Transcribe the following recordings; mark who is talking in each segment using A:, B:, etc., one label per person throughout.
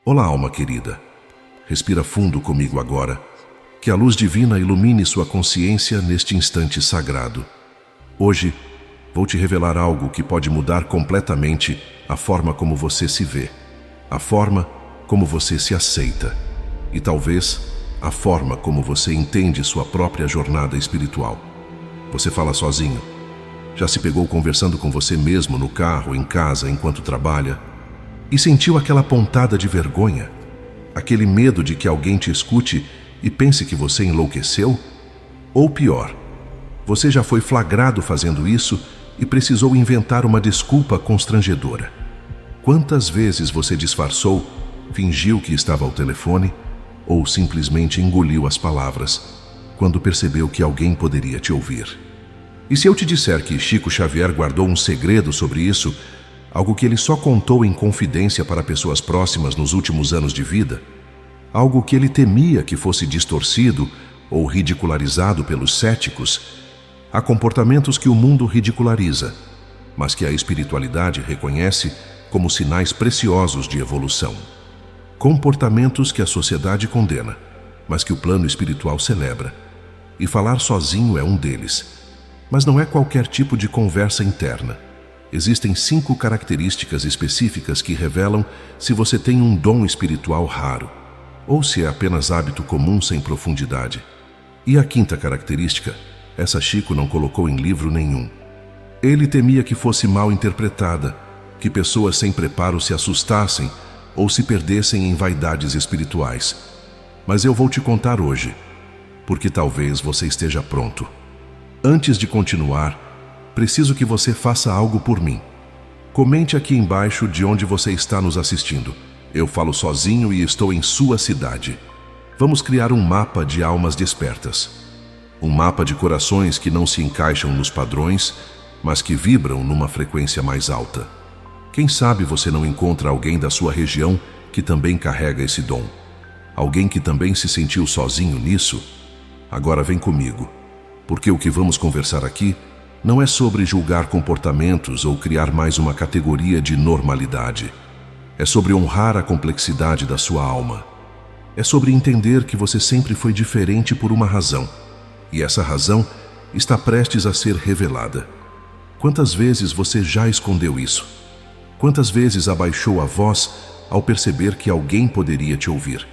A: Olá, alma querida. Respira fundo comigo agora. Que a luz divina ilumine sua consciência neste instante sagrado. Hoje, vou te revelar algo que pode mudar completamente a forma como você se vê, a forma como você se aceita e talvez a forma como você entende sua própria jornada espiritual. Você fala sozinho? Já se pegou conversando com você mesmo no carro, em casa, enquanto trabalha? E sentiu aquela pontada de vergonha? Aquele medo de que alguém te escute e pense que você enlouqueceu? Ou pior, você já foi flagrado fazendo isso e precisou inventar uma desculpa constrangedora. Quantas vezes você disfarçou, fingiu que estava ao telefone ou simplesmente engoliu as palavras quando percebeu que alguém poderia te ouvir? E se eu te disser que Chico Xavier guardou um segredo sobre isso, algo que ele só contou em confidência para pessoas próximas nos últimos anos de vida, algo que ele temia que fosse distorcido ou ridicularizado pelos céticos? Há comportamentos que o mundo ridiculariza, mas que a espiritualidade reconhece como sinais preciosos de evolução. Comportamentos que a sociedade condena, mas que o plano espiritual celebra. E falar sozinho é um deles. Mas não é qualquer tipo de conversa interna. Existem 5 características específicas que revelam se você tem um dom espiritual raro, ou se é apenas hábito comum sem profundidade. E a 5ª característica, essa Chico não colocou em livro nenhum. Ele temia que fosse mal interpretada, que pessoas sem preparo se assustassem ou se perdessem em vaidades espirituais. Mas eu vou te contar hoje, porque talvez você esteja pronto. Antes de continuar, preciso que você faça algo por mim. Comente aqui embaixo de onde você está nos assistindo. Eu falo sozinho e estou em sua cidade. Vamos criar um mapa de almas despertas. Um mapa de corações que não se encaixam nos padrões, mas que vibram numa frequência mais alta. Quem sabe você não encontra alguém da sua região que também carrega esse dom. Alguém que também se sentiu sozinho nisso? Agora vem comigo, porque o que vamos conversar aqui não é sobre julgar comportamentos ou criar mais uma categoria de normalidade. É sobre honrar a complexidade da sua alma. É sobre entender que você sempre foi diferente por uma razão. E essa razão está prestes a ser revelada. Quantas vezes você já escondeu isso? Quantas vezes abaixou a voz ao perceber que alguém poderia te ouvir?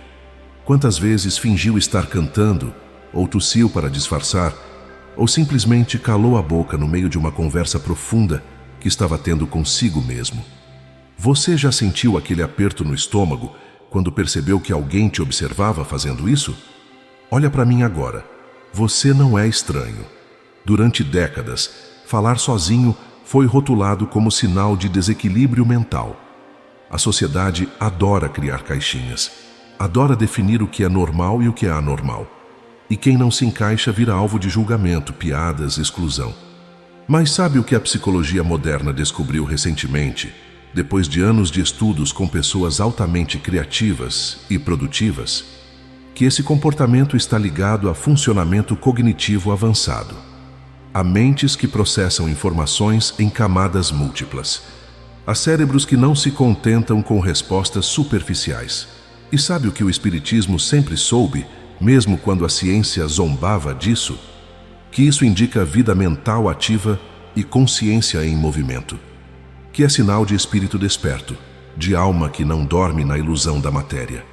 A: Quantas vezes fingiu estar cantando ou tossiu para disfarçar, ou simplesmente calou a boca no meio de uma conversa profunda que estava tendo consigo mesmo? Você já sentiu aquele aperto no estômago quando percebeu que alguém te observava fazendo isso? Olha para mim agora. Você não é estranho. Durante décadas, falar sozinho foi rotulado como sinal de desequilíbrio mental. A sociedade adora criar caixinhas, adora definir o que é normal e o que é anormal. E quem não se encaixa vira alvo de julgamento, piadas, exclusão. Mas sabe o que a psicologia moderna descobriu recentemente, depois de anos de estudos com pessoas altamente criativas e produtivas? Que esse comportamento está ligado a funcionamento cognitivo avançado. Há mentes que processam informações em camadas múltiplas. Há cérebros que não se contentam com respostas superficiais. E sabe o que o espiritismo sempre soube, mesmo quando a ciência zombava disso? Que isso indica vida mental ativa e consciência em movimento. Que é sinal de espírito desperto, de alma que não dorme na ilusão da matéria.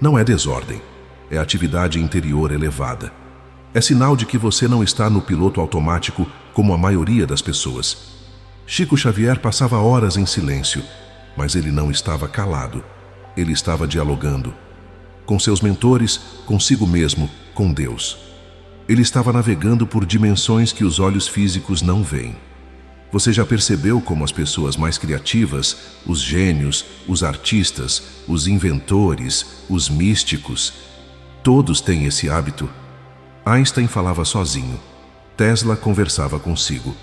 A: Não é desordem, é atividade interior elevada. É sinal de que você não está no piloto automático como a maioria das pessoas. Chico Xavier passava horas em silêncio, mas ele não estava calado. Ele estava dialogando com seus mentores, consigo mesmo, com Deus. Ele estava navegando por dimensões que os olhos físicos não veem. Você já percebeu como as pessoas mais criativas, os gênios, os artistas, os inventores, os místicos, todos têm esse hábito? Einstein falava sozinho. Tesla conversava consigo.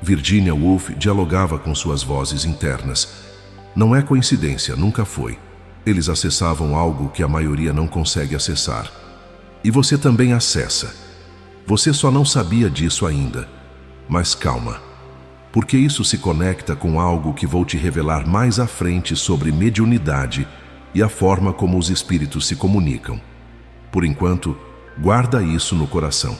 A: Virginia Woolf dialogava com suas vozes internas. Não é coincidência, nunca foi. Eles acessavam algo que a maioria não consegue acessar. E você também acessa. Você só não sabia disso ainda. Mas calma, porque isso se conecta com algo que vou te revelar mais à frente sobre mediunidade e a forma como os espíritos se comunicam. Por enquanto, guarda isso no coração.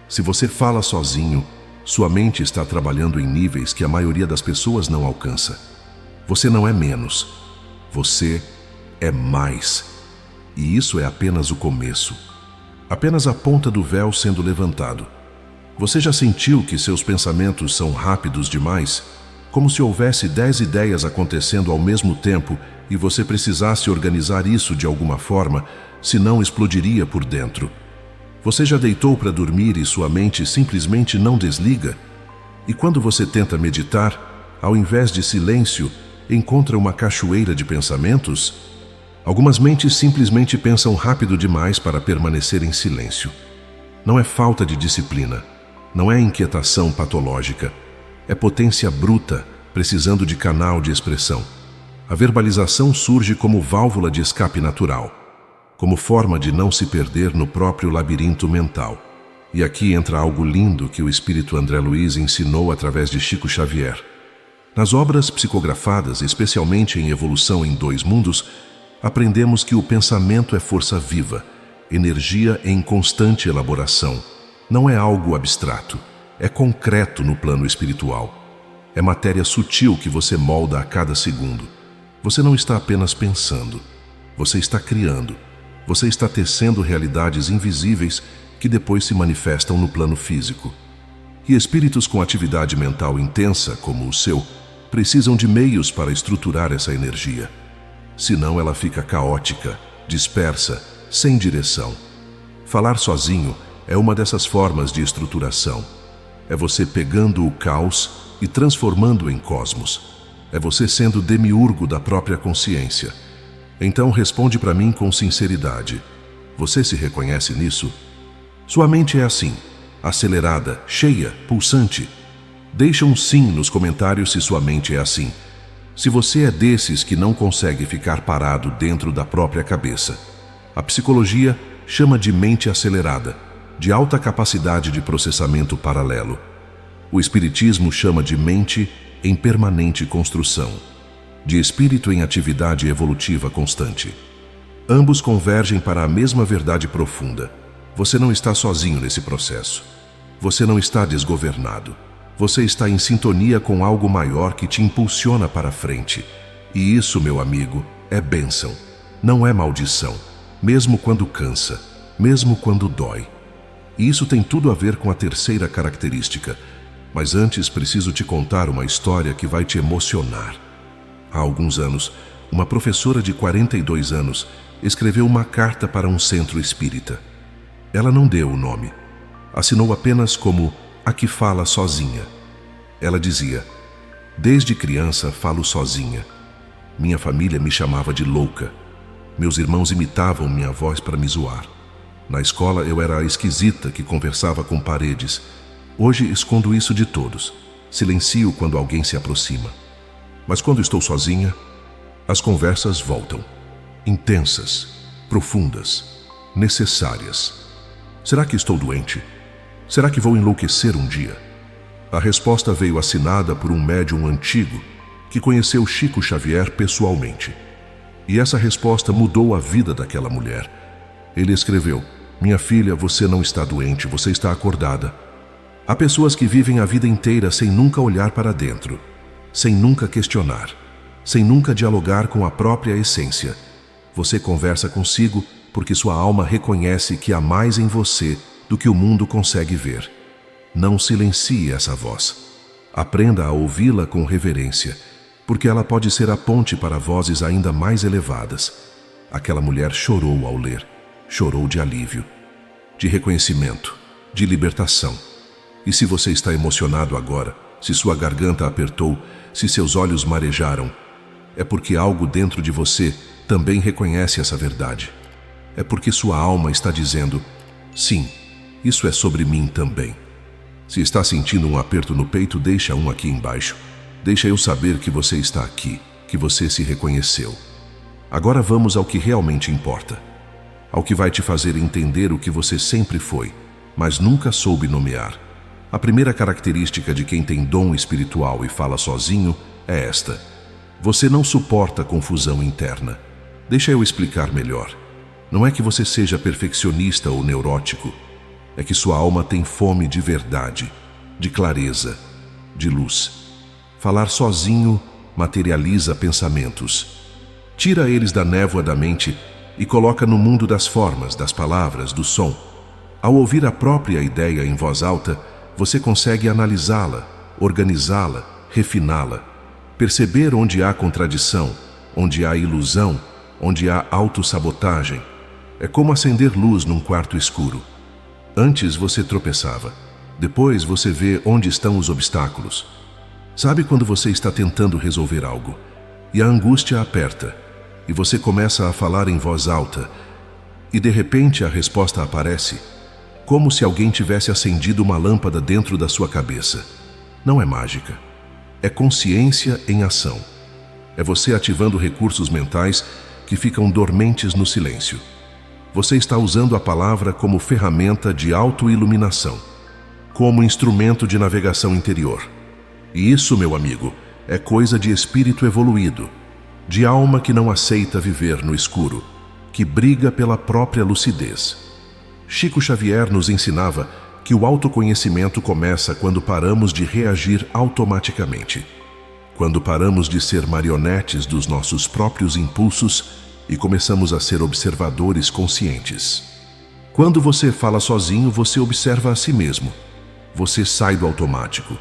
A: Se você fala sozinho, sua mente está trabalhando em níveis que a maioria das pessoas não alcança. Você não é menos. Você é mais. E isso é apenas o começo. Apenas a ponta do véu sendo levantado. Você já sentiu que seus pensamentos são rápidos demais? Como se houvesse 10 ideias acontecendo ao mesmo tempo e você precisasse organizar isso de alguma forma, senão explodiria por dentro. Você já deitou para dormir e sua mente simplesmente não desliga? E quando você tenta meditar, ao invés de silêncio, encontra uma cachoeira de pensamentos? Algumas mentes simplesmente pensam rápido demais para permanecer em silêncio. Não é falta de disciplina, não é inquietação patológica, é potência bruta, precisando de canal de expressão. A verbalização surge como válvula de escape natural, como forma de não se perder no próprio labirinto mental. E aqui entra algo lindo que o espírito André Luiz ensinou através de Chico Xavier. Nas obras psicografadas, especialmente em Evolução em Dois Mundos, aprendemos que o pensamento é força viva, energia em constante elaboração. Não é algo abstrato, é concreto no plano espiritual. É matéria sutil que você molda a cada segundo. Você não está apenas pensando, você está criando, você está tecendo realidades invisíveis que depois se manifestam no plano físico. E espíritos com atividade mental intensa, como o seu, precisam de meios para estruturar essa energia. Senão ela fica caótica, dispersa, sem direção. Falar sozinho é uma dessas formas de estruturação. É você pegando o caos e transformando em cosmos. É você sendo demiurgo da própria consciência. Então responde para mim com sinceridade. Você se reconhece nisso? Sua mente é assim, acelerada, cheia, pulsante. Deixa um sim nos comentários se sua mente é assim. Se você é desses que não consegue ficar parado dentro da própria cabeça. A psicologia chama de mente acelerada, de alta capacidade de processamento paralelo. O espiritismo chama de mente em permanente construção, de espírito em atividade evolutiva constante. Ambos convergem para a mesma verdade profunda. Você não está sozinho nesse processo. Você não está desgovernado. Você está em sintonia com algo maior que te impulsiona para frente. E isso, meu amigo, é bênção. Não é maldição. Mesmo quando cansa, mesmo quando dói. E isso tem tudo a ver com a terceira característica. Mas antes preciso te contar uma história que vai te emocionar. Há alguns anos, uma professora de 42 anos escreveu uma carta para um centro espírita. Ela não deu o nome. Assinou apenas como a que fala sozinha. Ela dizia: desde criança falo sozinha. Minha família me chamava de louca. Meus irmãos imitavam minha voz para me zoar. Na escola eu era a esquisita que conversava com paredes. Hoje escondo isso de todos. Silencio quando alguém se aproxima. Mas quando estou sozinha, as conversas voltam. Intensas, profundas, necessárias. Será que estou doente? Será que vou enlouquecer um dia? A resposta veio assinada por um médium antigo que conheceu Chico Xavier pessoalmente. E essa resposta mudou a vida daquela mulher. Ele escreveu: minha filha, você não está doente, você está acordada. Há pessoas que vivem a vida inteira sem nunca olhar para dentro, sem nunca questionar, sem nunca dialogar com a própria essência. Você conversa consigo porque sua alma reconhece que há mais em você do que o mundo consegue ver. Não silencie essa voz. Aprenda a ouvi-la com reverência, porque ela pode ser a ponte para vozes ainda mais elevadas. Aquela mulher chorou ao ler. Chorou de alívio, de reconhecimento, de libertação. E se você está emocionado agora, se sua garganta apertou, se seus olhos marejaram, é porque algo dentro de você também reconhece essa verdade. É porque sua alma está dizendo: sim, isso é sobre mim também. Se está sentindo um aperto no peito, deixa um aqui embaixo. Deixa eu saber que você está aqui, que você se reconheceu. Agora vamos ao que realmente importa. Ao que vai te fazer entender o que você sempre foi, mas nunca soube nomear. A primeira característica de quem tem dom espiritual e fala sozinho é esta: você não suporta confusão interna. Deixa eu explicar melhor. Não é que você seja perfeccionista ou neurótico. É que sua alma tem fome de verdade, de clareza, de luz. Falar sozinho materializa pensamentos. Tira eles da névoa da mente e coloca no mundo das formas, das palavras, do som. Ao ouvir a própria ideia em voz alta, você consegue analisá-la, organizá-la, refiná-la, perceber onde há contradição, onde há ilusão, onde há autossabotagem. É como acender luz num quarto escuro. Antes você tropeçava. Depois você vê onde estão os obstáculos. Sabe quando você está tentando resolver algo e a angústia aperta e você começa a falar em voz alta e de repente a resposta aparece, como se alguém tivesse acendido uma lâmpada dentro da sua cabeça. Não é mágica. É consciência em ação. É você ativando recursos mentais que ficam dormentes no silêncio. Você está usando a palavra como ferramenta de autoiluminação, como instrumento de navegação interior. E isso, meu amigo, é coisa de espírito evoluído, de alma que não aceita viver no escuro, que briga pela própria lucidez. Chico Xavier nos ensinava que o autoconhecimento começa quando paramos de reagir automaticamente, quando paramos de ser marionetes dos nossos próprios impulsos e começamos a ser observadores conscientes. Quando você fala sozinho, você observa a si mesmo. Você sai do automático.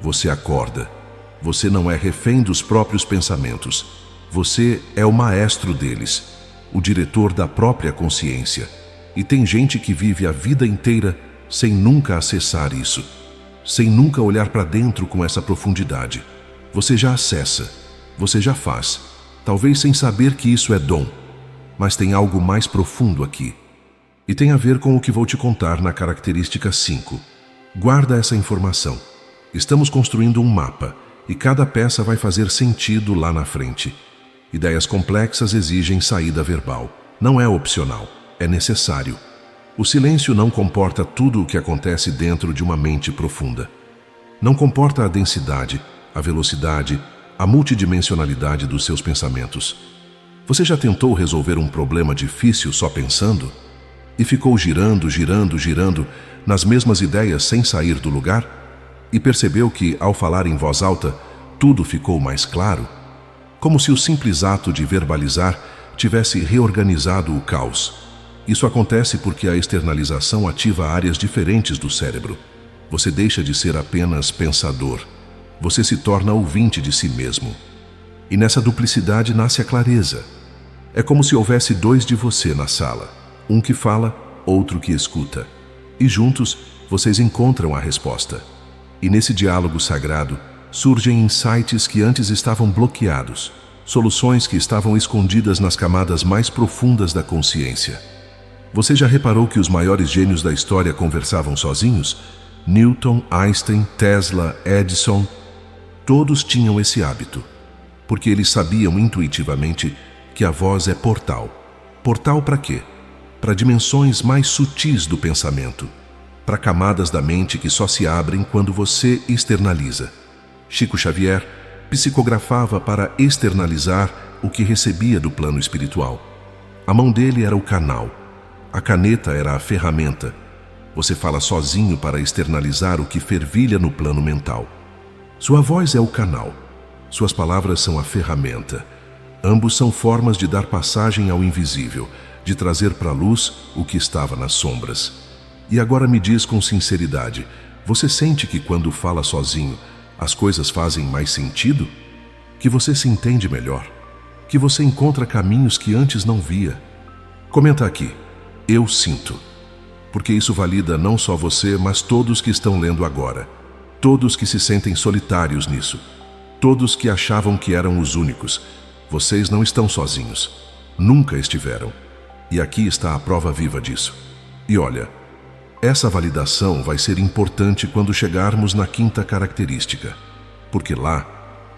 A: Você acorda. Você não é refém dos próprios pensamentos. Você é o maestro deles, o diretor da própria consciência. E tem gente que vive a vida inteira sem nunca acessar isso, sem nunca olhar para dentro com essa profundidade. Você já acessa, você já faz, talvez sem saber que isso é dom, mas tem algo mais profundo aqui. E tem a ver com o que vou te contar na característica 5. Guarda essa informação. Estamos construindo um mapa e cada peça vai fazer sentido lá na frente. Ideias complexas exigem saída verbal. Não é opcional, é necessário. O silêncio não comporta tudo o que acontece dentro de uma mente profunda. Não comporta a densidade, a velocidade, a multidimensionalidade dos seus pensamentos. Você já tentou resolver um problema difícil só pensando? E ficou girando nas mesmas ideias sem sair do lugar? E percebeu que, ao falar em voz alta, tudo ficou mais claro? Como se o simples ato de verbalizar tivesse reorganizado o caos. Isso acontece porque a externalização ativa áreas diferentes do cérebro. Você deixa de ser apenas pensador. Você se torna ouvinte de si mesmo. E nessa duplicidade nasce a clareza. É como se houvesse dois de você na sala. Um que fala, outro que escuta. E juntos, vocês encontram a resposta. E nesse diálogo sagrado, surgem insights que antes estavam bloqueados, soluções que estavam escondidas nas camadas mais profundas da consciência. Você já reparou que os maiores gênios da história conversavam sozinhos? Newton, Einstein, Tesla, Edison, todos tinham esse hábito, porque eles sabiam intuitivamente que a voz é portal. Portal para quê? Para dimensões mais sutis do pensamento, para camadas da mente que só se abrem quando você externaliza. Chico Xavier psicografava para externalizar o que recebia do plano espiritual. A mão dele era o canal, a caneta era a ferramenta. Você fala sozinho para externalizar o que fervilha no plano mental. Sua voz é o canal, suas palavras são a ferramenta. Ambos são formas de dar passagem ao invisível, de trazer para a luz o que estava nas sombras. E agora me diz com sinceridade, você sente que quando fala sozinho, as coisas fazem mais sentido? Que você se entende melhor? Que você encontra caminhos que antes não via? Comenta aqui, eu sinto. Porque isso valida não só você, mas todos que estão lendo agora. Todos que se sentem solitários nisso. Todos que achavam que eram os únicos. Vocês não estão sozinhos. Nunca estiveram. E aqui está a prova viva disso. E olha, essa validação vai ser importante quando chegarmos na 5ª característica. Porque lá,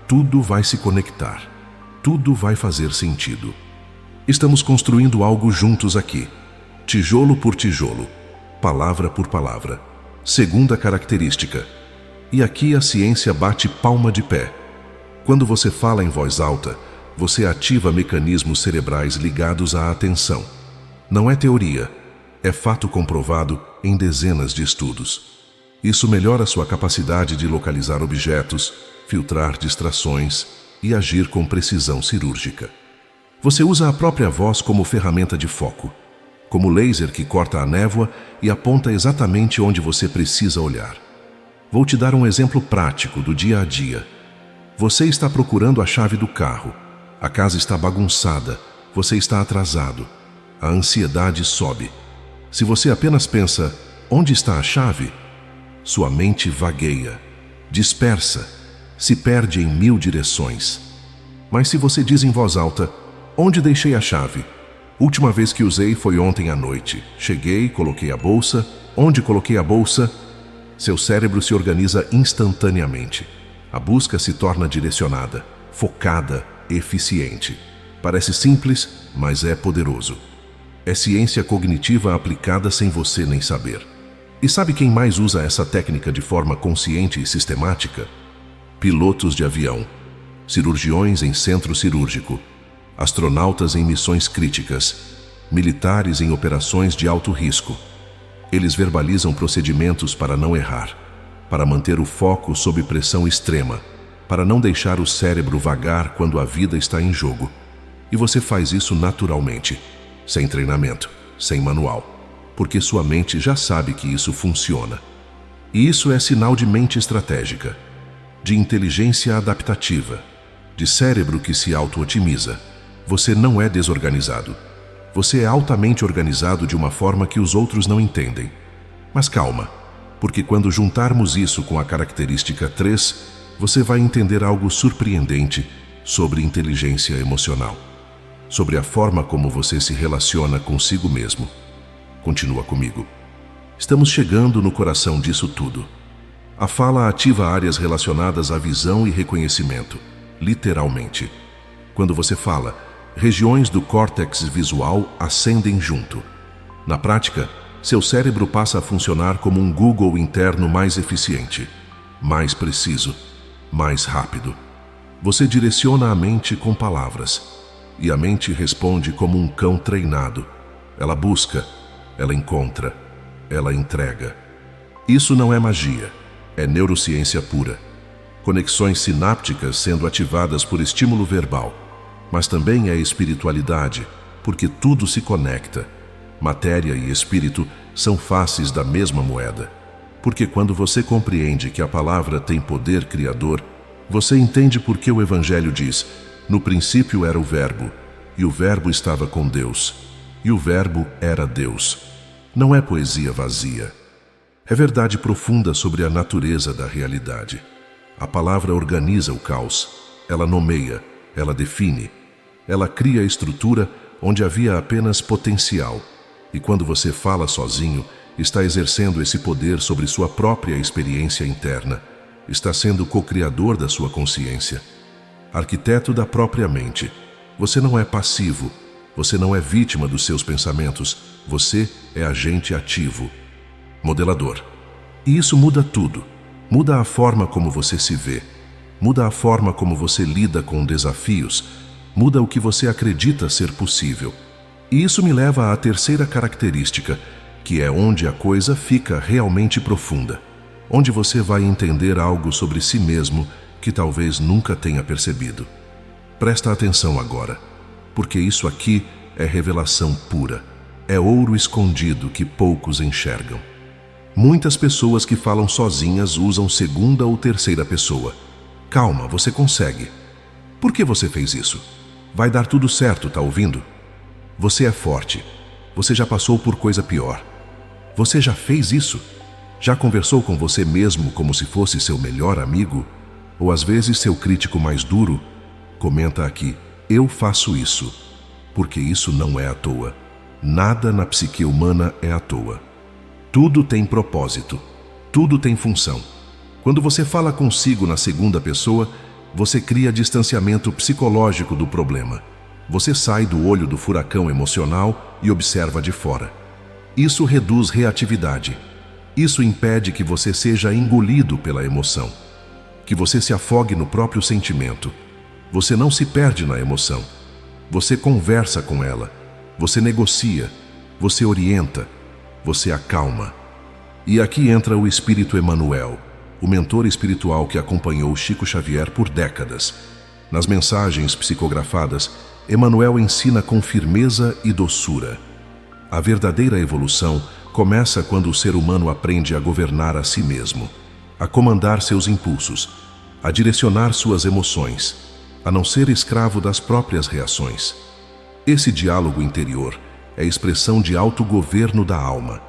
A: tudo vai se conectar. Tudo vai fazer sentido. Estamos construindo algo juntos aqui. Tijolo por tijolo. Palavra por palavra. 2ª característica. E aqui a ciência bate palma de pé. Quando você fala em voz alta, você ativa mecanismos cerebrais ligados à atenção. Não é teoria, é fato comprovado em dezenas de estudos. Isso melhora sua capacidade de localizar objetos, filtrar distrações e agir com precisão cirúrgica. Você usa a própria voz como ferramenta de foco, como laser que corta a névoa e aponta exatamente onde você precisa olhar. Vou te dar um exemplo prático do dia a dia. Você está procurando a chave do carro. A casa está bagunçada, você está atrasado. A ansiedade sobe. Se você apenas pensa, onde está a chave? Sua mente vagueia, dispersa, se perde em 1000 direções. Mas se você diz em voz alta, onde deixei a chave? Última vez que usei foi ontem à noite. Cheguei, coloquei a bolsa. Onde coloquei a bolsa? Seu cérebro se organiza instantaneamente. A busca se torna direcionada, focada, eficiente. Parece simples, mas é poderoso. É ciência cognitiva aplicada sem você nem saber. E sabe quem mais usa essa técnica de forma consciente e sistemática? Pilotos de avião, cirurgiões em centro cirúrgico, astronautas em missões críticas, militares em operações de alto risco. Eles verbalizam procedimentos para não errar, para manter o foco sob pressão extrema, para não deixar o cérebro vagar quando a vida está em jogo. E você faz isso naturalmente, sem treinamento, sem manual, porque sua mente já sabe que isso funciona. E isso é sinal de mente estratégica, de inteligência adaptativa, de cérebro que se auto-otimiza. Você não é desorganizado. Você é altamente organizado de uma forma que os outros não entendem. Mas calma, porque quando juntarmos isso com a característica 3, você vai entender algo surpreendente sobre inteligência emocional, sobre a forma como você se relaciona consigo mesmo. Continua comigo. Estamos chegando no coração disso tudo. A fala ativa áreas relacionadas à visão e reconhecimento, literalmente. Quando você fala, regiões do córtex visual ascendem junto. Na prática, seu cérebro passa a funcionar como um Google interno mais eficiente, mais preciso, mais rápido. Você direciona a mente com palavras, e a mente responde como um cão treinado. Ela busca, ela encontra, ela entrega. Isso não é magia, é neurociência pura. Conexões sinápticas sendo ativadas por estímulo verbal. Mas também é espiritualidade, porque tudo se conecta. Matéria e espírito são faces da mesma moeda. Porque quando você compreende que a palavra tem poder criador, você entende por que o Evangelho diz: no princípio era o Verbo, e o Verbo estava com Deus, e o Verbo era Deus. Não é poesia vazia. É verdade profunda sobre a natureza da realidade. A palavra organiza o caos, ela nomeia, ela define, ela cria estrutura onde havia apenas potencial. E quando você fala sozinho, está exercendo esse poder sobre sua própria experiência interna. Está sendo co-criador da sua consciência. Arquiteto da própria mente. Você não é passivo. Você não é vítima dos seus pensamentos. Você é agente ativo. Modelador. E isso muda tudo. Muda a forma como você se vê. Muda a forma como você lida com desafios. Muda o que você acredita ser possível. E isso me leva à terceira característica, que é onde a coisa fica realmente profunda. Onde você vai entender algo sobre si mesmo que talvez nunca tenha percebido. Presta atenção agora, porque isso aqui é revelação pura. É ouro escondido que poucos enxergam. Muitas pessoas que falam sozinhas usam segunda ou terceira pessoa. Calma, você consegue. Por que você fez isso? Vai dar tudo certo, tá ouvindo? Você é forte. Você já passou por coisa pior. Você já fez isso? Já conversou com você mesmo como se fosse seu melhor amigo? Ou às vezes seu crítico mais duro? Comenta aqui, eu faço isso. Porque isso não é à toa. Nada na psique humana é à toa. Tudo tem propósito. Tudo tem função. Quando você fala consigo na segunda pessoa, você cria distanciamento psicológico do problema. Você sai do olho do furacão emocional e observa de fora. Isso reduz reatividade. Isso impede que você seja engolido pela emoção, que você se afogue no próprio sentimento. Você não se perde na emoção. Você conversa com ela. Você negocia. Você orienta. Você acalma. E aqui entra o Espírito Emmanuel, o mentor espiritual que acompanhou Chico Xavier por décadas. Nas mensagens psicografadas, Emmanuel ensina com firmeza e doçura. A verdadeira evolução começa quando o ser humano aprende a governar a si mesmo, a comandar seus impulsos, a direcionar suas emoções, a não ser escravo das próprias reações. Esse diálogo interior é expressão de autogoverno da alma,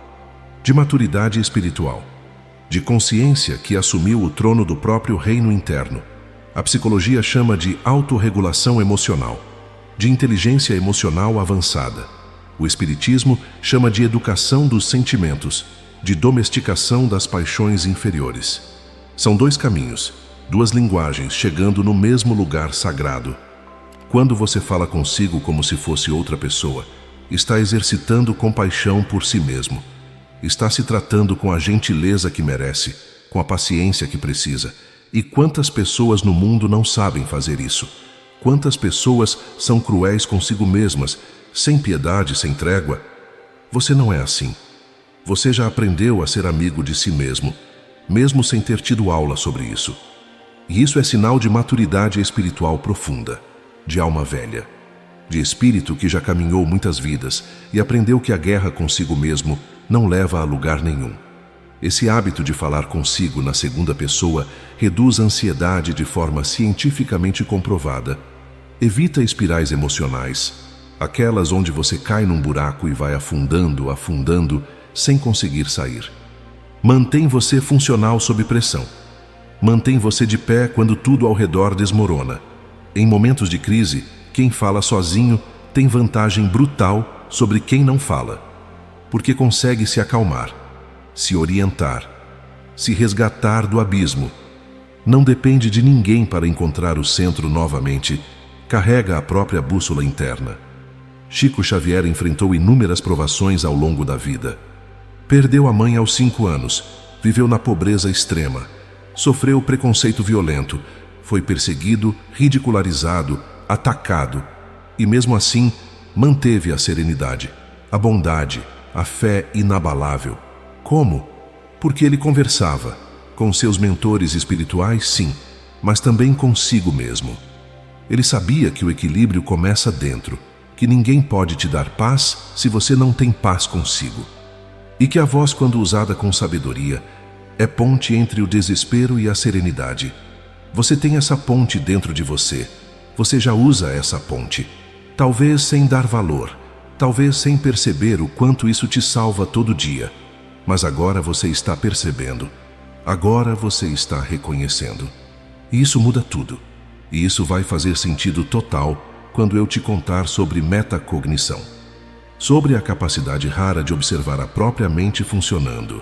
A: de maturidade espiritual, de consciência que assumiu o trono do próprio reino interno. A psicologia chama de autorregulação emocional, de inteligência emocional avançada. O espiritismo chama de educação dos sentimentos, de domesticação das paixões inferiores. São dois caminhos, duas linguagens chegando no mesmo lugar sagrado. Quando você fala consigo como se fosse outra pessoa, está exercitando compaixão por si mesmo. Está se tratando com a gentileza que merece, com a paciência que precisa. E quantas pessoas no mundo não sabem fazer isso? Quantas pessoas são cruéis consigo mesmas, sem piedade, sem trégua? Você não é assim. Você já aprendeu a ser amigo de si mesmo, mesmo sem ter tido aula sobre isso. E isso é sinal de maturidade espiritual profunda, de alma velha, de espírito que já caminhou muitas vidas e aprendeu que a guerra consigo mesmo não leva a lugar nenhum. Esse hábito de falar consigo na segunda pessoa reduz a ansiedade de forma cientificamente comprovada. Evita espirais emocionais, aquelas onde você cai num buraco e vai afundando, afundando, sem conseguir sair. Mantém você funcional sob pressão. Mantém você de pé quando tudo ao redor desmorona. Em momentos de crise, quem fala sozinho tem vantagem brutal sobre quem não fala, porque consegue se acalmar, se orientar, se resgatar do abismo. Não depende de ninguém para encontrar o centro novamente, carrega a própria bússola interna. Chico Xavier enfrentou inúmeras provações ao longo da vida. Perdeu a mãe aos 5 anos, viveu na pobreza extrema, sofreu preconceito violento, foi perseguido, ridicularizado, atacado, e mesmo assim manteve a serenidade, a bondade, a fé inabalável. Como? Porque ele conversava com seus mentores espirituais, sim, mas também consigo mesmo. Ele sabia que o equilíbrio começa dentro, que ninguém pode te dar paz se você não tem paz consigo. E que a voz, quando usada com sabedoria, é ponte entre o desespero e a serenidade. Você tem essa ponte dentro de você. Você já usa essa ponte. Talvez sem dar valor, talvez sem perceber o quanto isso te salva todo dia. Mas agora você está percebendo. Agora você está reconhecendo. E isso muda tudo. E isso vai fazer sentido total quando eu te contar sobre metacognição. Sobre a capacidade rara de observar a própria mente funcionando.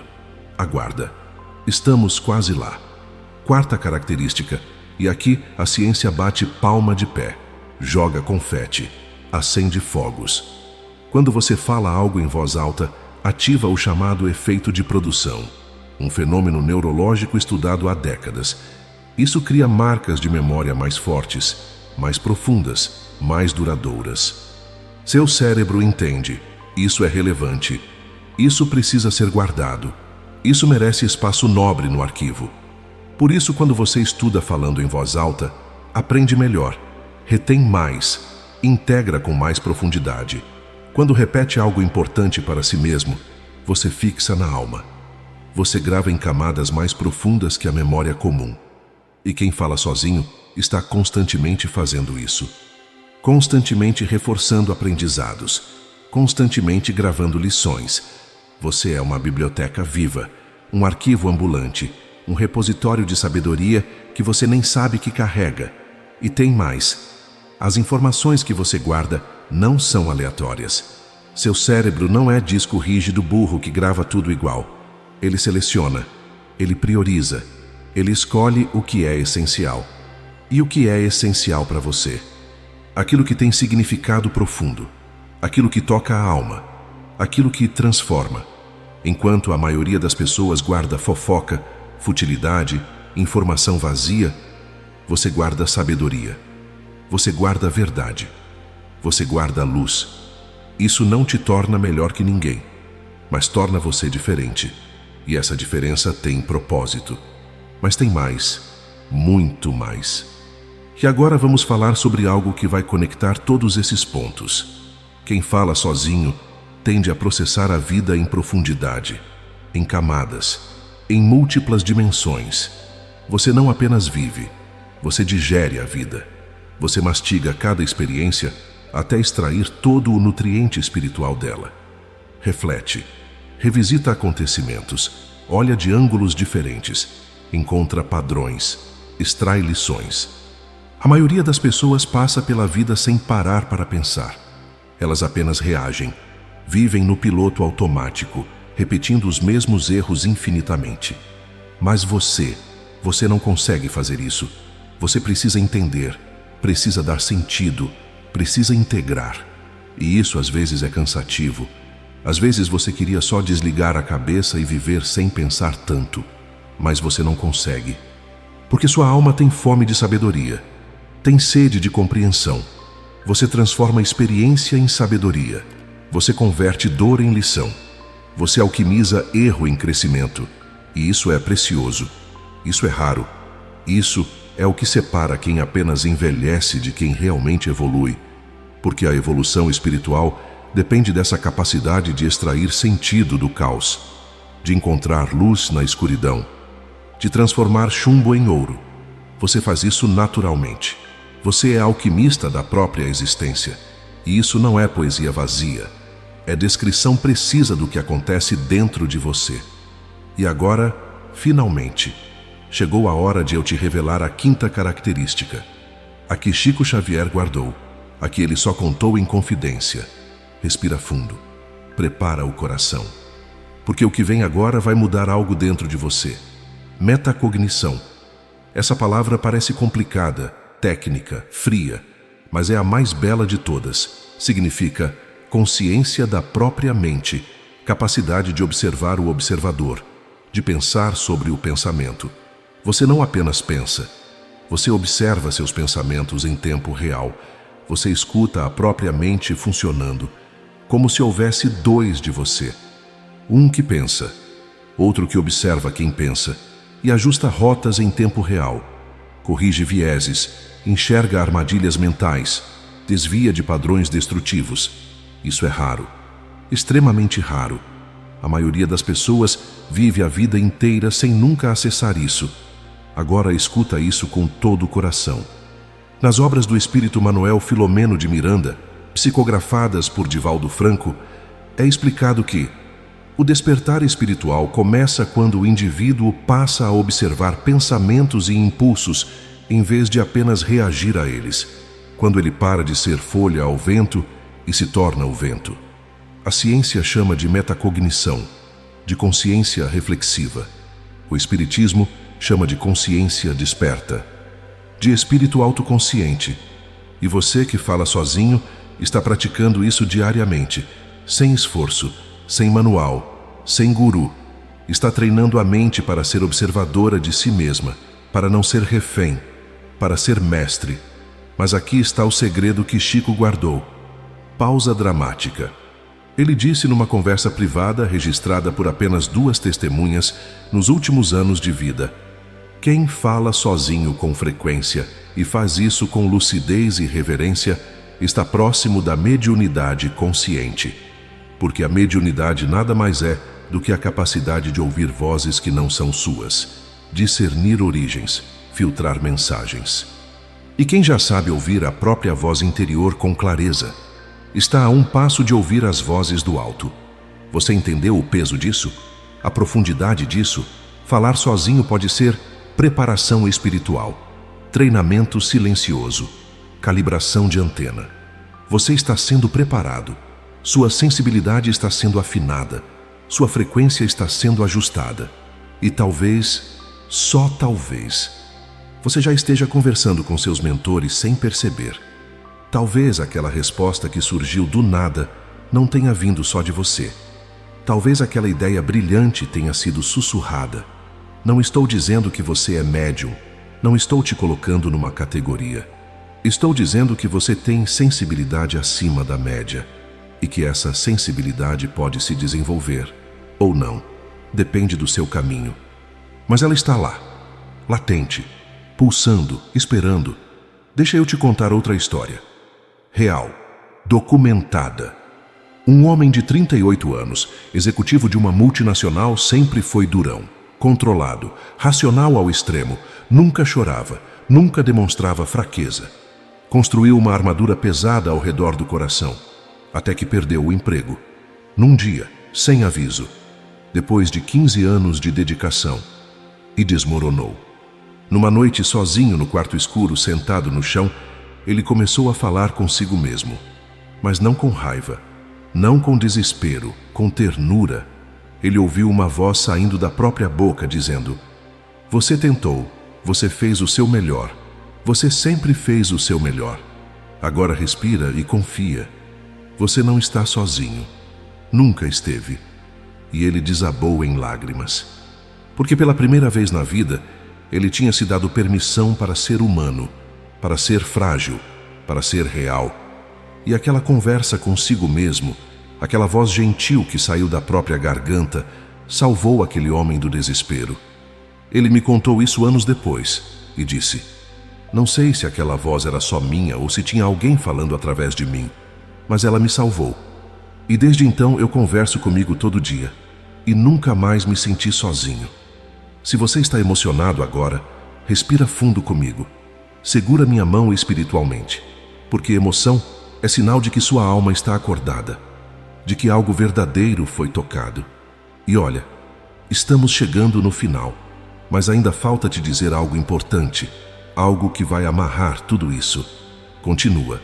A: Aguarda. Estamos quase lá. Quarta característica, e aqui a ciência bate palma de pé, joga confete, acende fogos. Quando você fala algo em voz alta, ativa o chamado efeito de produção, um fenômeno neurológico estudado há décadas. Isso cria marcas de memória mais fortes, mais profundas, mais duradouras. Seu cérebro entende, isso é relevante, isso precisa ser guardado, isso merece espaço nobre no arquivo. Por isso, quando você estuda falando em voz alta, aprende melhor, retém mais, integra com mais profundidade. Quando repete algo importante para si mesmo, você fixa na alma. Você grava em camadas mais profundas que a memória comum. E quem fala sozinho está constantemente fazendo isso. Constantemente reforçando aprendizados, constantemente gravando lições. Você é uma biblioteca viva, um arquivo ambulante, um repositório de sabedoria que você nem sabe que carrega. E tem mais. As informações que você guarda não são aleatórias. Seu cérebro não é disco rígido burro que grava tudo igual. Ele seleciona, ele prioriza, ele escolhe o que é essencial. E o que é essencial para você? Aquilo que tem significado profundo, aquilo que toca a alma, aquilo que transforma. Enquanto a maioria das pessoas guarda fofoca, futilidade, informação vazia, você guarda sabedoria. você guarda a verdade. Você guarda a luz. Isso não te torna melhor que ninguém, mas torna você diferente. E essa diferença tem propósito. Mas tem mais, muito mais. E agora vamos falar sobre algo que vai conectar todos esses pontos. Quem fala sozinho tende a processar a vida em profundidade, em camadas, em múltiplas dimensões. Você não apenas vive, você digere a vida. Você mastiga cada experiência até extrair todo o nutriente espiritual dela. Reflete, revisita acontecimentos, olha de ângulos diferentes, encontra padrões, extrai lições. A maioria das pessoas passa pela vida sem parar para pensar. Elas apenas reagem, vivem no piloto automático, repetindo os mesmos erros infinitamente. Mas você não consegue fazer isso. Você precisa entender, precisa dar sentido, precisa integrar. E isso às vezes é cansativo. Às vezes você queria só desligar a cabeça e viver sem pensar tanto. Mas você não consegue. Porque sua alma tem fome de sabedoria, tem sede de compreensão. Você transforma experiência em sabedoria. Você converte dor em lição. Você alquimiza erro em crescimento. E isso é precioso. Isso é raro. Isso é o que separa quem apenas envelhece de quem realmente evolui. Porque a evolução espiritual depende dessa capacidade de extrair sentido do caos, de encontrar luz na escuridão, de transformar chumbo em ouro. Você faz isso naturalmente. Você é alquimista da própria existência. E isso não é poesia vazia. É descrição precisa do que acontece dentro de você. E agora, finalmente, chegou a hora de eu te revelar a quinta característica, a que Chico Xavier guardou, a que ele só contou em confidência. Respira fundo. Prepara o coração. Porque o que vem agora vai mudar algo dentro de você. Metacognição. Essa palavra parece complicada, técnica, fria, mas é a mais bela de todas. Significa consciência da própria mente, capacidade de observar o observador, de pensar sobre o pensamento. Você não apenas pensa, você observa seus pensamentos em tempo real. Você escuta a própria mente funcionando, como se houvesse dois de você. Um que pensa, outro que observa quem pensa, e ajusta rotas em tempo real, corrige vieses, enxerga armadilhas mentais, desvia de padrões destrutivos. Isso é raro, extremamente raro. A maioria das pessoas vive a vida inteira sem nunca acessar isso. Agora escuta isso com todo o coração. Nas obras do espírito Manuel Filomeno de Miranda, psicografadas por Divaldo Franco, é explicado que o despertar espiritual começa quando o indivíduo passa a observar pensamentos e impulsos em vez de apenas reagir a eles, quando ele para de ser folha ao vento e se torna o vento. A ciência chama de metacognição, de consciência reflexiva. O espiritismo chama de consciência desperta, de espírito autoconsciente. E você que fala sozinho está praticando isso diariamente, sem esforço, sem manual, sem guru. Está treinando a mente para ser observadora de si mesma, para não ser refém, para ser mestre. Mas aqui está o segredo que Chico guardou. Pausa dramática. Ele disse numa conversa privada registrada por apenas 2 testemunhas nos últimos anos de vida: quem fala sozinho com frequência e faz isso com lucidez e reverência está próximo da mediunidade consciente. Porque a mediunidade nada mais é do que a capacidade de ouvir vozes que não são suas, discernir origens, filtrar mensagens. E quem já sabe ouvir a própria voz interior com clareza, está a um passo de ouvir as vozes do alto. Você entendeu o peso disso? A profundidade disso? Falar sozinho pode ser preparação espiritual, treinamento silencioso, calibração de antena. Você está sendo preparado, sua sensibilidade está sendo afinada, sua frequência está sendo ajustada. E talvez, só talvez, você já esteja conversando com seus mentores sem perceber. Talvez aquela resposta que surgiu do nada não tenha vindo só de você. Talvez aquela ideia brilhante tenha sido sussurrada. Não estou dizendo que você é médium, não estou te colocando numa categoria. Estou dizendo que você tem sensibilidade acima da média e que essa sensibilidade pode se desenvolver ou não, depende do seu caminho. Mas ela está lá, latente, pulsando, esperando. Deixa eu te contar outra história. Real, documentada. Um homem de 38 anos, executivo de uma multinacional, sempre foi durão, controlado, racional ao extremo, nunca chorava, nunca demonstrava fraqueza. Construiu uma armadura pesada ao redor do coração, até que perdeu o emprego. Num dia, sem aviso, depois de 15 anos de dedicação, e desmoronou. Numa noite sozinho no quarto escuro, sentado no chão, ele começou a falar consigo mesmo, mas não com raiva, não com desespero, com ternura. Ele ouviu uma voz saindo da própria boca dizendo: "Você tentou, você fez o seu melhor, você sempre fez o seu melhor. Agora respira e confia. Você não está sozinho, nunca esteve." E ele desabou em lágrimas, porque pela primeira vez na vida, ele tinha se dado permissão para ser humano, para ser frágil, para ser real. E aquela conversa consigo mesmo, aquela voz gentil que saiu da própria garganta, salvou aquele homem do desespero. Ele me contou isso anos depois e disse: "Não sei se aquela voz era só minha ou se tinha alguém falando através de mim, mas ela me salvou. E desde então eu converso comigo todo dia e nunca mais me senti sozinho." Se você está emocionado agora, respira fundo comigo. Segura minha mão espiritualmente, porque emoção é sinal de que sua alma está acordada, de que algo verdadeiro foi tocado. E olha, estamos chegando no final, mas ainda falta te dizer algo importante, algo que vai amarrar tudo isso. Continua.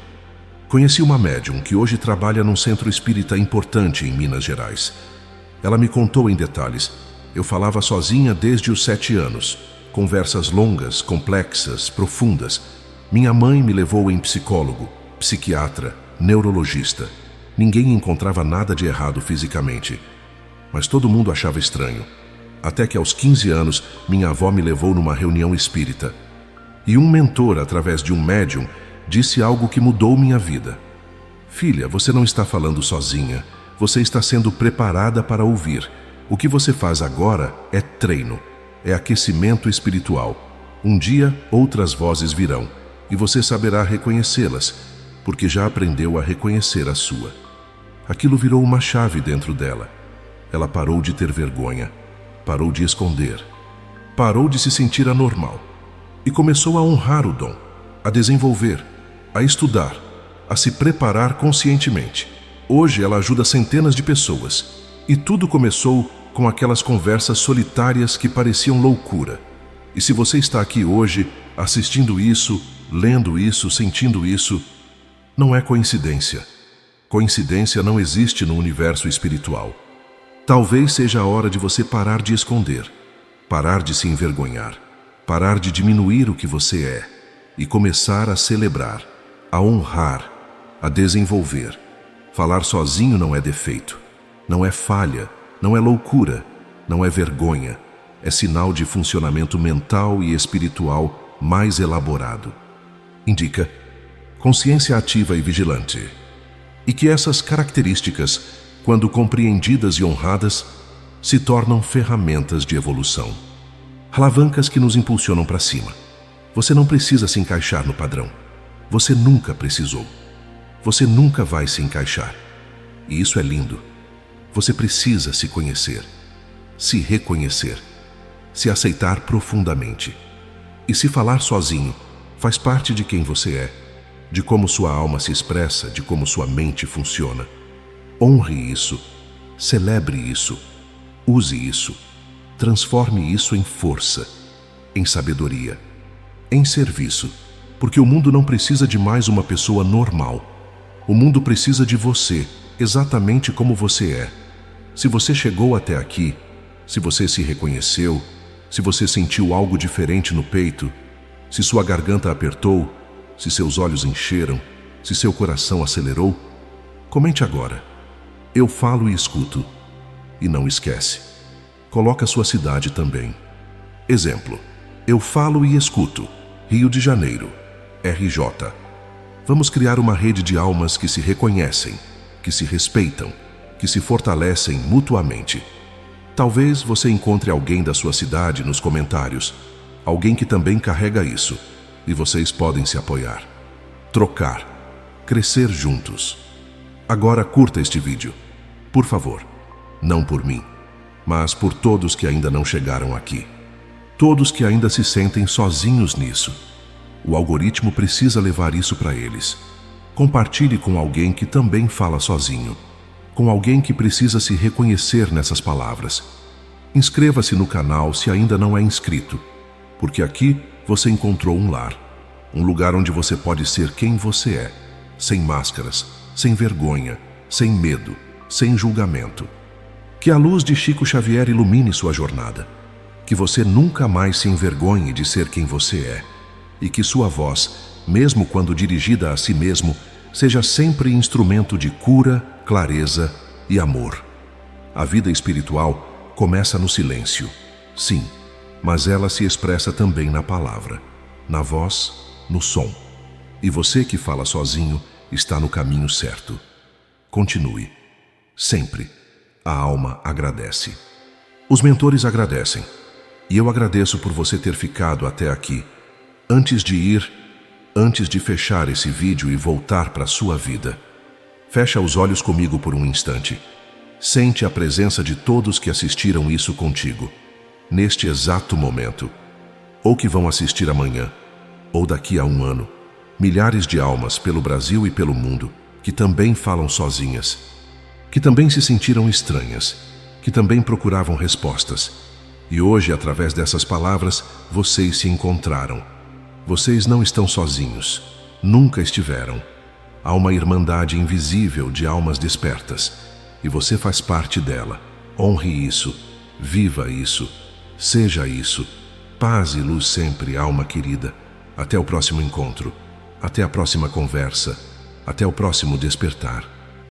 A: Conheci uma médium que hoje trabalha num centro espírita importante em Minas Gerais. Ela me contou em detalhes. Eu falava sozinha desde os 7 anos. Conversas longas, complexas, profundas. Minha mãe me levou em psicólogo, psiquiatra, neurologista. Ninguém encontrava nada de errado fisicamente, mas todo mundo achava estranho. Até que aos 15 anos, minha avó me levou numa reunião espírita. E um mentor, através de um médium, disse algo que mudou minha vida. "Filha, você não está falando sozinha. Você está sendo preparada para ouvir. O que você faz agora é treino, é aquecimento espiritual. Um dia, outras vozes virão, e você saberá reconhecê-las, porque já aprendeu a reconhecer a sua." Aquilo virou uma chave dentro dela. Ela parou de ter vergonha, parou de esconder, parou de se sentir anormal e começou a honrar o dom, a desenvolver, a estudar, a se preparar conscientemente. Hoje ela ajuda centenas de pessoas e tudo começou com aquelas conversas solitárias que pareciam loucura. E se você está aqui hoje, assistindo isso, lendo isso, sentindo isso, não é coincidência. Coincidência não existe no universo espiritual. Talvez seja a hora de você parar de esconder, parar de se envergonhar, parar de diminuir o que você é e começar a celebrar, a honrar, a desenvolver. Falar sozinho não é defeito, não é falha, não é loucura, não é vergonha. É sinal de funcionamento mental e espiritual mais elaborado. Indica consciência ativa e vigilante. E que essas características, quando compreendidas e honradas, se tornam ferramentas de evolução. Alavancas que nos impulsionam para cima. Você não precisa se encaixar no padrão. Você nunca precisou. Você nunca vai se encaixar. E isso é lindo. Você precisa se conhecer, se reconhecer, se aceitar profundamente. E se falar sozinho faz parte de quem você é, de como sua alma se expressa, de como sua mente funciona. Honre isso, celebre isso, use isso, transforme isso em força, em sabedoria, em serviço, porque o mundo não precisa de mais uma pessoa normal. O mundo precisa de você, exatamente como você é. Se você chegou até aqui, se você se reconheceu, se você sentiu algo diferente no peito, se sua garganta apertou, se seus olhos encheram, se seu coração acelerou, comente agora. Eu falo e escuto. E não esquece. Coloca sua cidade também. Exemplo. Eu falo e escuto. Rio de Janeiro. RJ. Vamos criar uma rede de almas que se reconhecem, que se respeitam, que se fortalecem mutuamente. Talvez você encontre alguém da sua cidade nos comentários, alguém que também carrega isso, e vocês podem se apoiar, trocar, crescer juntos. Agora curta este vídeo, por favor, não por mim, mas por todos que ainda não chegaram aqui. Todos que ainda se sentem sozinhos nisso. O algoritmo precisa levar isso para eles. Compartilhe com alguém que também fala sozinho, com alguém que precisa se reconhecer nessas palavras. Inscreva-se no canal se ainda não é inscrito, porque aqui você encontrou um lar, um lugar onde você pode ser quem você é, sem máscaras, sem vergonha, sem medo, sem julgamento. Que a luz de Chico Xavier ilumine sua jornada, que você nunca mais se envergonhe de ser quem você é, e que sua voz, mesmo quando dirigida a si mesmo, seja sempre instrumento de cura, clareza e amor. A vida espiritual começa no silêncio, sim, mas ela se expressa também na palavra, na voz, no som. E você que fala sozinho está no caminho certo. Continue. Sempre. A alma agradece. Os mentores agradecem. E eu agradeço por você ter ficado até aqui. Antes de fechar esse vídeo e voltar para a sua vida, fecha os olhos comigo por um instante. Sente a presença de todos que assistiram isso contigo, neste exato momento, ou que vão assistir amanhã, ou daqui a um ano. Milhares de almas pelo Brasil e pelo mundo que também falam sozinhas, que também se sentiram estranhas, que também procuravam respostas. E hoje, através dessas palavras, vocês se encontraram. Vocês não estão sozinhos, nunca estiveram. Há uma irmandade invisível de almas despertas, e você faz parte dela. Honre isso, viva isso, seja isso. Paz e luz sempre, alma querida. Até o próximo encontro, até a próxima conversa, até o próximo despertar.